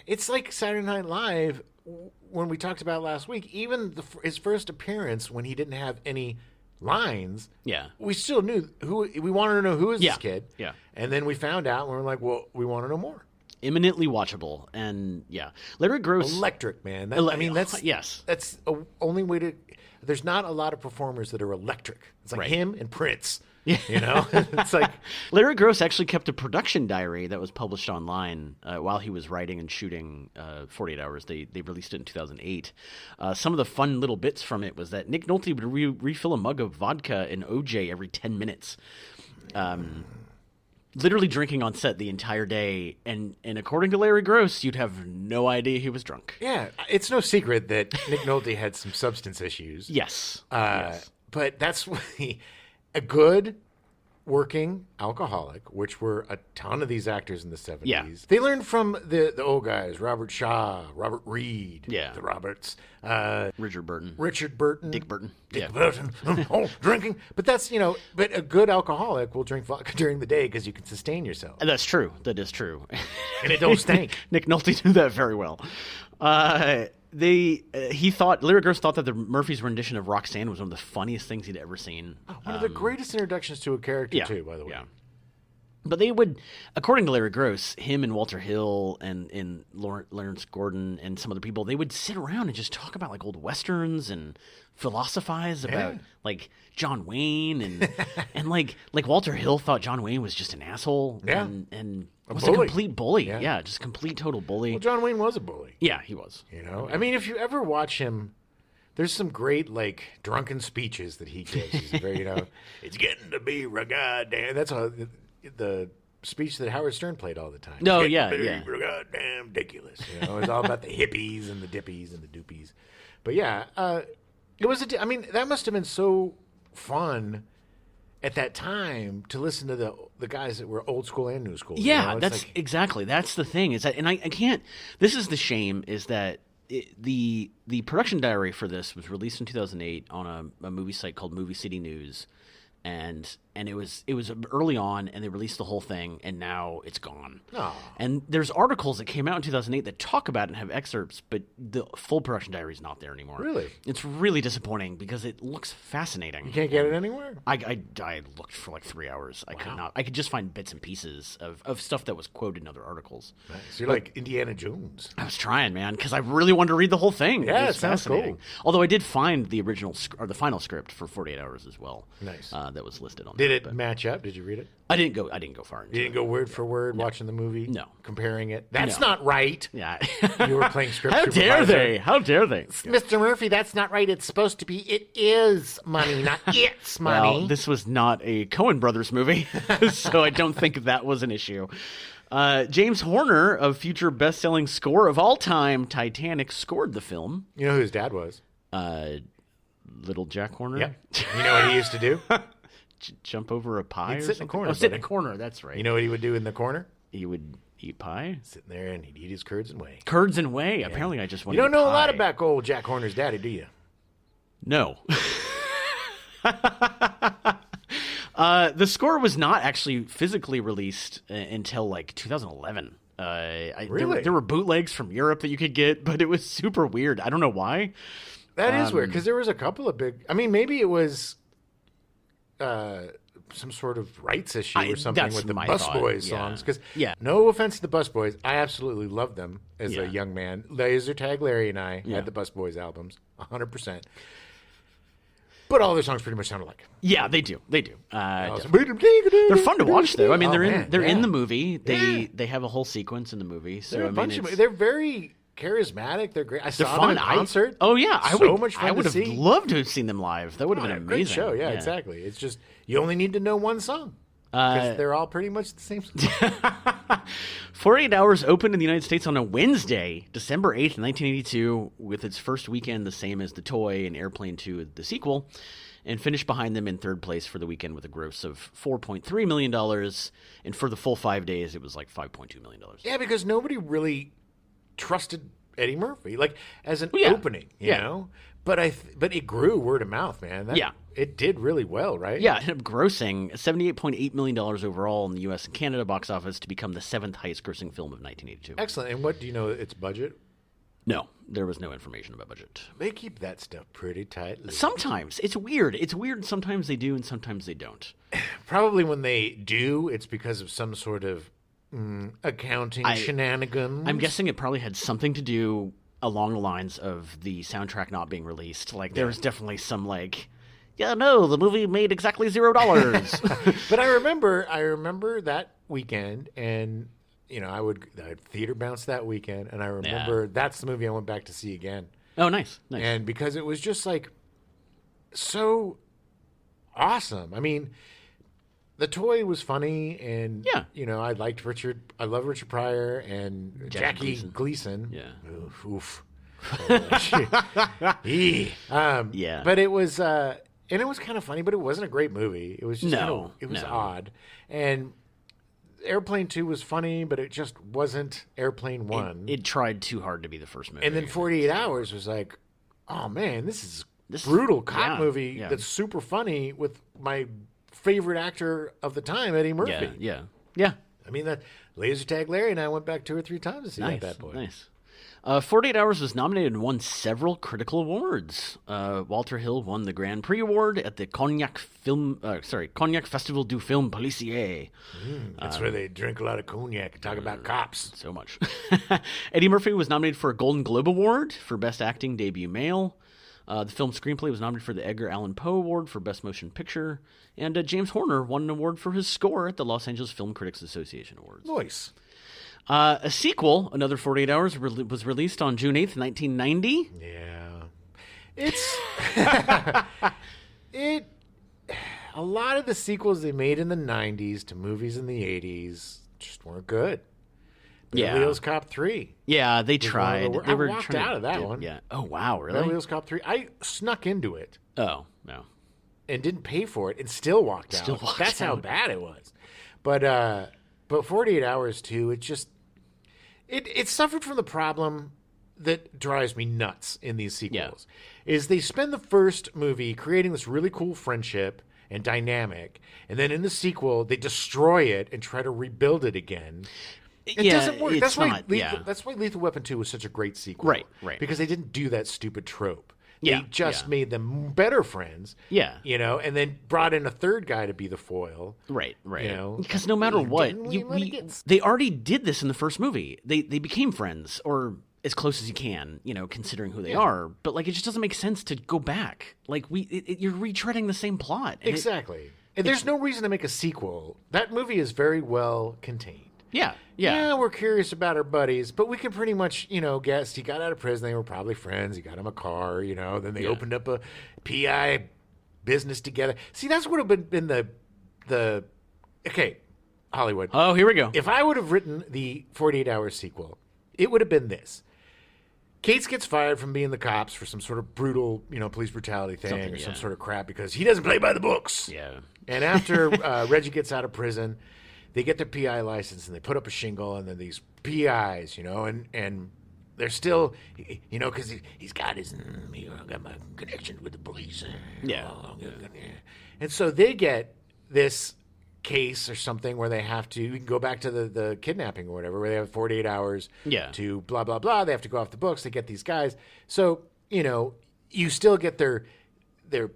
it's like Saturday Night Live when we talked about last week. Even his first appearance when he didn't have any lines, we still knew we wanted to know who is this kid. Yeah. And then we found out and we were like, well, we want to know more. Eminently watchable, and Larry Gross, electric, man. That's yes. That's the only way to. There's not a lot of performers that are electric. It's like him and Prince. You know, it's like Larry Gross actually kept a production diary that was published online while he was writing and shooting 48 Hours. They released it in 2008. Some of the fun little bits from it was that Nick Nolte would refill a mug of vodka and OJ every 10 minutes. Literally drinking on set the entire day, and according to Larry Gross, you'd have no idea he was drunk. Yeah, it's no secret that Nick Nolte had some substance issues. Yes. But that's a good working alcoholic, which were a ton of these actors in the 70s. Yeah. They learned from the old guys, Robert Shaw, Robert Reed, the Roberts. Richard Burton. Dick Burton. Drinking. But that's, but a good alcoholic will drink vodka during the day because you can sustain yourself. That's true. That is true. And it don't stink. Nick Nolte knew that very well. Larry Gross thought that the Murphys' rendition of Roxanne was one of the funniest things he'd ever seen. One of the greatest introductions to a character, too, by the way. Yeah. But they would, according to Larry Gross, him and Walter Hill and Lawrence Gordon and some other people, they would sit around and just talk about like old westerns and philosophize about like John Wayne and like Walter Hill thought John Wayne was just an asshole and was a complete bully. Yeah, just complete total bully. Well, John Wayne was a bully. Yeah, he was. I mean, if you ever watch him, there's some great like drunken speeches that he gives. He's very, it's getting to be goddamn. That's the speech that Howard Stern played all the time. No, goddamn ridiculous. It's all about the hippies and the dippies and the doopies. But it was that must have been so fun at that time to listen to the guys that were old school and new school. Yeah, that's exactly. That's the thing is that, and I can't. This is the shame is that the production diary for this was released in 2008 on a movie site called Movie City News. And it was early on, and they released the whole thing, and now it's gone. Oh. And there's articles that came out in 2008 that talk about it and have excerpts, but the full production diary is not there anymore. Really? It's really disappointing because it looks fascinating. You can't get it anywhere? I looked for like 3 hours. I could not. I could just find bits and pieces of stuff that was quoted in other articles. Nice. So you're like Indiana Jones. I was trying, man, because I really wanted to read the whole thing. Yeah, it sounds fascinating. Cool. Although I did find the original or the final script for 48 Hours as well. Nice. That was listed on. Did it match up? Did you read it? I didn't go far into You didn't go word for word watching the movie? No. Comparing it? That's not right. Yeah. You were playing script How dare supervisor. they? How dare they? Mr. Murphy, that's not right. It's supposed to be, it is money, not it's money. Well, this was not a Coen Brothers movie, so I don't think that was an issue. James Horner, of future best-selling score of all time, Titanic, scored the film. You know who his dad was? Little Jack Horner? Yeah. You know what he used to do? Jump over a pie He'd or sit in something? the corner, sit in buddy. a corner, that's right. You know what he would do in the corner? He would eat pie? Sitting there and he'd eat his curds and whey. Curds and whey? Yeah. Apparently I just want You to don't know pie. a lot about old Jack Horner's daddy, do you? No. The score was not actually physically released until like 2011. Really? There were bootlegs from Europe that you could get, but it was super weird. I don't know why. That is weird, because there was a couple of big... I mean, maybe it was some sort of rights issue or something with the Busboys songs. Because, no offense to the Busboys, I absolutely loved them as a young man. Laser Tag Larry and I had the Busboys albums, 100%. But all their songs pretty much sound alike. Yeah, they do. They do. They're They're fun to watch, though. I mean, they're in the movie. They have a whole sequence in the movie. So They're very charismatic. They're great. I saw them in concert. I would have see. loved to have seen them live. That would have been amazing. Great show. Yeah, exactly. It's just you only need to know one song. Because they're all pretty much the same song. 48 Hours opened in the United States on a Wednesday, December 8th, 1982, with its first weekend the same as The Toy and Airplane 2, the sequel, and finished behind them in third place for the weekend with a gross of $4.3 million. And for the full 5 days, it was like $5.2 million. Yeah, because nobody really trusted Eddie Murphy, like as an opening, you know? But it grew word of mouth, man. It did really well, right? Yeah, it ended up grossing $78.8 million overall in the U.S. and Canada box office to become the seventh highest-grossing film of 1982. Excellent. And what do you know its budget? No, there was no information about budget. They keep that stuff pretty tightly. Sometimes. It's weird. Sometimes they do and sometimes they don't. Probably when they do, it's because of some sort of accounting shenanigans. I'm guessing it probably had something to do along the lines of the soundtrack not being released. Like, there was definitely some, like, the movie made exactly $0. But I remember that weekend, and, you know, I'd theater bounce that weekend, and I remember that's the movie I went back to see again. Oh, nice. And because it was just, like, so awesome. I mean, The Toy was funny, and, you know, I love Richard Pryor and Jackie Gleason. Yeah. Oof. But it was, and it was kind of funny, but it wasn't a great movie. It was just odd. And Airplane 2 was funny, but it just wasn't Airplane 1. It tried too hard to be the first movie. And then 48 Hours was like, oh man, this is brutal cop movie that's super funny with my favorite actor of the time, Eddie Murphy. Yeah. I mean, that Laser Tag Larry and I went back 2 or 3 times to see that bad boy. Nice. 48 Hours was nominated and won several critical awards. Walter Hill won the Grand Prix Award at the Cognac Festival du Film Policier. That's where they drink a lot of cognac and talk about cops. So much. Eddie Murphy was nominated for a Golden Globe Award for Best Acting Debut Male. The film's screenplay was nominated for the Edgar Allan Poe Award for Best Motion Picture. And James Horner won an award for his score at the Los Angeles Film Critics Association Awards. Nice. A sequel, another 48 Hours, was released on June 8th, 1990. Yeah. It's... A lot of the sequels they made in the 90s to movies in the 80s just weren't good. Beverly Hills Cop 3. Yeah, they tried. I walked out of that one. Yeah. Oh, wow, really? Beverly Hills Cop 3. I snuck into it. Oh, no. And didn't pay for it and still walked out. That's how bad it was. But 48 Hours, too, it just... It suffered from the problem that drives me nuts in these sequels. Is they spend the first movie creating this really cool friendship and dynamic, and then in the sequel, they destroy it and try to rebuild it again. It doesn't work. That's why Lethal Weapon 2 was such a great sequel. Right. Because they didn't do that stupid trope. They just made them better friends. Yeah. You know, and then brought in a third guy to be the foil. Right. You know? Because no matter what, they already did this in the first movie. They became friends, or as close as you can, you know, considering who they are. But, like, it just doesn't make sense to go back. Like, you're retreading the same plot. Exactly. And there's no reason to make a sequel. That movie is very well contained. Yeah, we're curious about our buddies, but we can pretty much, you know, guess he got out of prison. They were probably friends. He got him a car, you know. Then they opened up a PI business together. See, that's would have been the okay, Hollywood. Oh, here we go. If I would have written the 48 Hours sequel, it would have been this. Cates gets fired from being the cops for some sort of brutal, you know, police brutality thing or some sort of crap because he doesn't play by the books. Yeah. And after Reggie gets out of prison, they get their PI license and they put up a shingle, and then these PIs, you know, and they're still, you know, because he's got his, you know, got my connection with the police. And so they get this case or something where they have to, you can go back to the kidnapping or whatever, where they have 48 hours to blah, blah, blah. They have to go off the books. They get these guys. So, you know, you still get their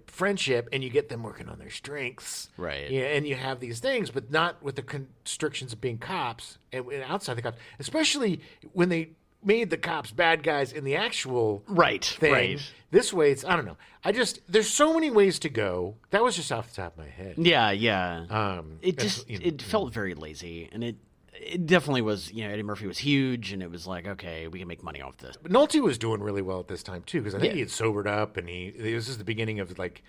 friendship, and you get them working on their strengths. Right. Yeah, and you have these things, but not with the constrictions of being cops and outside the cops, especially when they made the cops bad guys in the actual thing. Right. This way, it's, I don't know. There's so many ways to go. That was just off the top of my head. Yeah. It felt very lazy, and it definitely was. Eddie Murphy was huge, and it was like, okay, we can make money off this. But Nolte was doing really well at this time too, because I think he had sobered up, and this is the beginning of like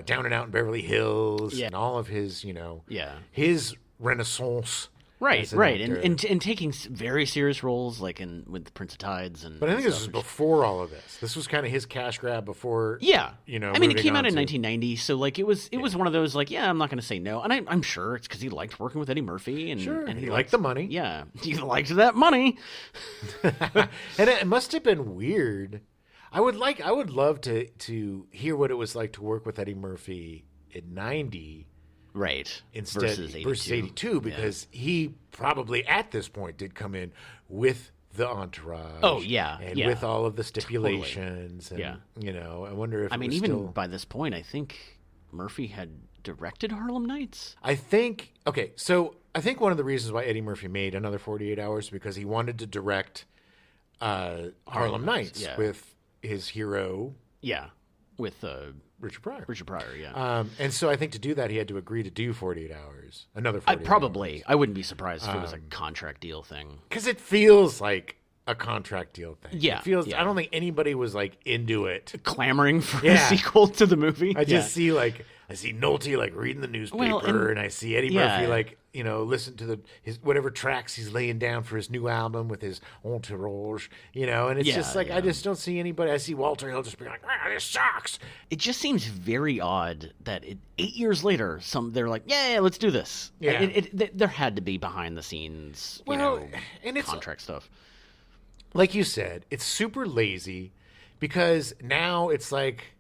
Down and Out in Beverly Hills, and all of his, his renaissance. Right, and taking very serious roles like with Prince of Tides But I think this was before all of this. This was kind of his cash grab before. Yeah, I mean, it came out in 1990, so like it was one of those like, I'm not going to say no, and I'm sure it's because he liked working with Eddie Murphy, and he liked the money. Yeah, he liked that money, and it must have been weird. I would love to hear what it was like to work with Eddie Murphy in '90. Right. Versus 82, because he probably at this point did come in with the entourage. Oh, yeah. And with all of the stipulations. Totally. And, I wonder if even by this point, I think Murphy had directed Harlem Nights. I think one of the reasons why Eddie Murphy made another 48 Hours because he wanted to direct Harlem Nights with his hero. Yeah. With Richard Pryor, yeah. And so I think to do that, he had to agree to do 48 Hours, another 48 probably. hours. I wouldn't be surprised if it was a contract deal thing. Because it feels like a contract deal thing. Yeah. It feels. I don't think anybody was like into it. Clamoring for a sequel to the movie. I just see I see Nolte like reading the newspaper, and I see Eddie Murphy like listen to his whatever tracks he's laying down for his new album with his entourage, and it's just like I just don't see anybody. I see Walter Hill just be like, this sucks. It just seems very odd that 8 years later, they're like, let's do this. Yeah, there had to be behind the scenes, and it's contract stuff. Like you said, it's super lazy because now it's like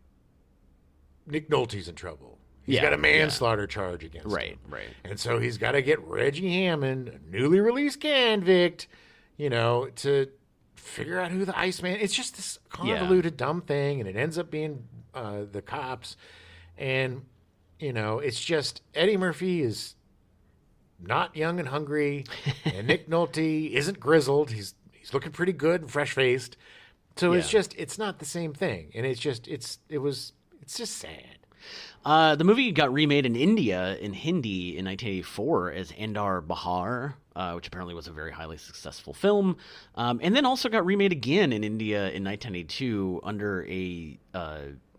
Nick Nolte's in trouble. He's got a manslaughter charge against him. Right. And so he's got to get Reggie Hammond, a newly released convict, to figure out who the Iceman. It's just this convoluted, dumb thing, and it ends up being the cops. And, it's just Eddie Murphy is not young and hungry, and Nick Nolte isn't grizzled. He's looking pretty good and fresh-faced. So it's not the same thing. And it's just sad. The movie got remade in India in Hindi in 1984 as Andar Bahar, which apparently was a very highly successful film, and then also got remade again in India in 1982 under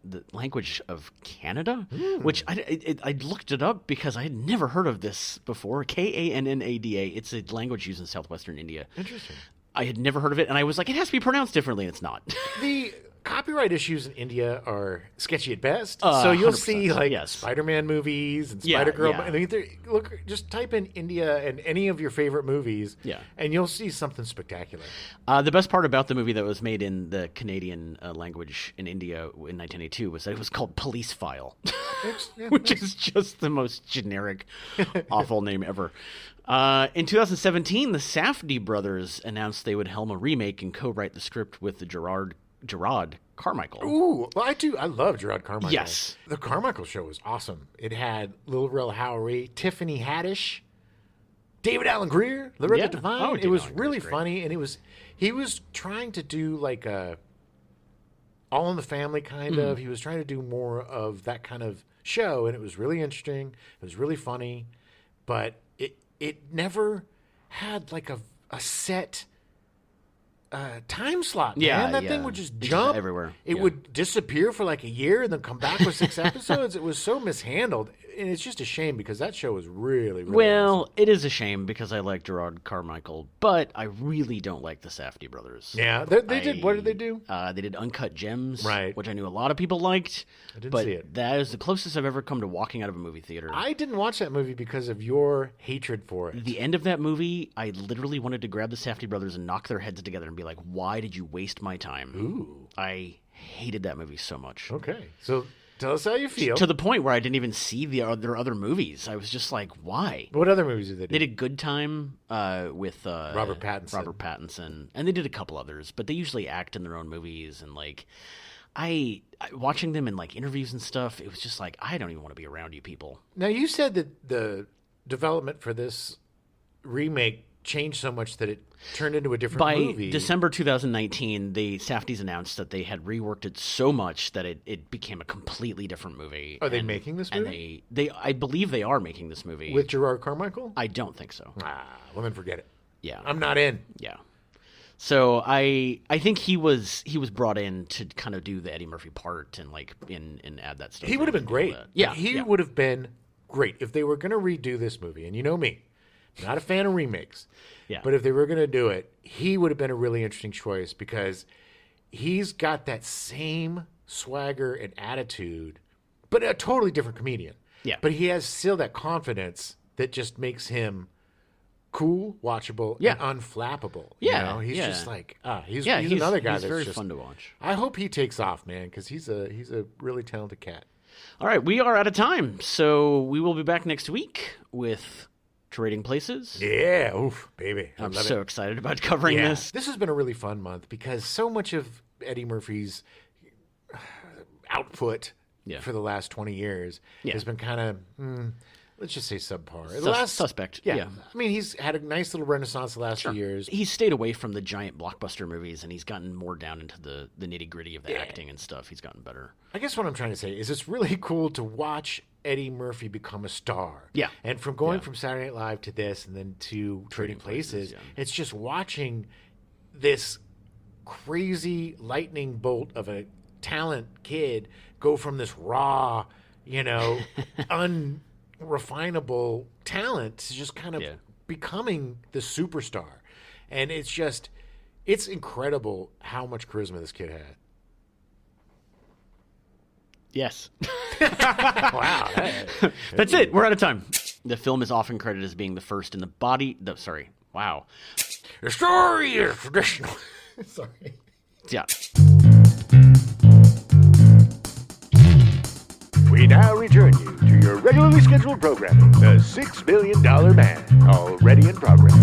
the language of Canada, which I looked it up because I had never heard of this before. Kannada. It's a language used in southwestern India. Interesting. I had never heard of it, and I was like, it has to be pronounced differently, and it's not. The copyright issues in India are sketchy at best. So you'll see like Spider-Man movies and Spider-Girl. I mean, just type in India and any of your favorite movies, and you'll see something spectacular. The best part about the movie that was made in the Canadian language in India in 1982 was that it was called Police File, which is just the most generic, awful name ever. In 2017, the Safdie brothers announced they would helm a remake and co-write the script with Gerard Carmichael. Ooh, well, I love Gerard Carmichael. Yes. The Carmichael Show was awesome. It had Lil Rel Howery, Tiffany Haddish, David Alan Grier, Loretta Devine. It was really funny, and he was trying to do like a All in the Family kind of. He was trying to do more of that kind of show, and it was really interesting. It was really funny, but it never had like a set time slot. That thing would just jump everywhere. It would disappear for like a year and then come back with 6 episodes. It was so mishandled, and it's just a shame because that show was really, really awesome. It is a shame because I like Gerard Carmichael, but I really don't like the Safdie brothers. Yeah, they did. What did they do? They did Uncut Gems, right, which I knew a lot of people liked. I didn't see it. That is the closest I've ever come to walking out of a movie theater. I didn't watch that movie because of your hatred for it. The end of that movie, I literally wanted to grab the Safdie brothers and knock their heads together and be like, why did you waste my time? Ooh. I hated that movie so much. Okay. So tell us how you feel. To the point where I didn't even see their other movies. I was just like, why? What other movies did they do? They did Good Time with Robert Pattinson. And they did a couple others, but they usually act in their own movies. And like, I watching them in like interviews and stuff, it was just like, I don't even want to be around you people. Now, you said that the development for this remake changed so much that it turned into a different By movie. December 2019, the Safdies announced that they had reworked it so much that it became a completely different movie. Are they making this movie? And I believe they are making this movie. With Gerard Carmichael? I don't think so. Well then forget it. Yeah. I'm not in. Yeah. So I think he was brought in to kind of do the Eddie Murphy part and like and add that stuff. He would have been great. Yeah. He would have been great if they were going to redo this movie. And you know me, not a fan of remakes. Yeah. But if they were going to do it, he would have been a really interesting choice because he's got that same swagger and attitude, but a totally different comedian. Yeah. But he has still that confidence that just makes him cool, watchable, Yeah. and unflappable. Yeah, You know? He's yeah. just like, he's another guy he's that's very just fun to watch. I hope he takes off, man, because he's a really talented cat. All right, we are out of time, so we will be back next week with Trading Places. Yeah, oof, baby. I I'm love so it. excited about covering this. This has been a really fun month because so much of Eddie Murphy's output for the last 20 years has been kind of, let's just say subpar. Suspect. Yeah. I mean, he's had a nice little renaissance the last few years. He's stayed away from the giant blockbuster movies, and he's gotten more down into the nitty-gritty of the acting and stuff. He's gotten better. I guess what I'm trying to say is it's really cool to watch Eddie Murphy become a star. Yeah. And from going from Saturday Night Live to this and then to Trading Places, it's just watching this crazy lightning bolt of a talent kid go from this raw, unrefinable talent to just kind of becoming the superstar. And it's incredible how much charisma this kid had. Yes. Wow. That's it. We're out of time. The film is often credited as being the first in the body. Wow. The story is traditional. Sorry. Yeah. We now return you to your regularly scheduled programming, The $6 Million Man, already in progress.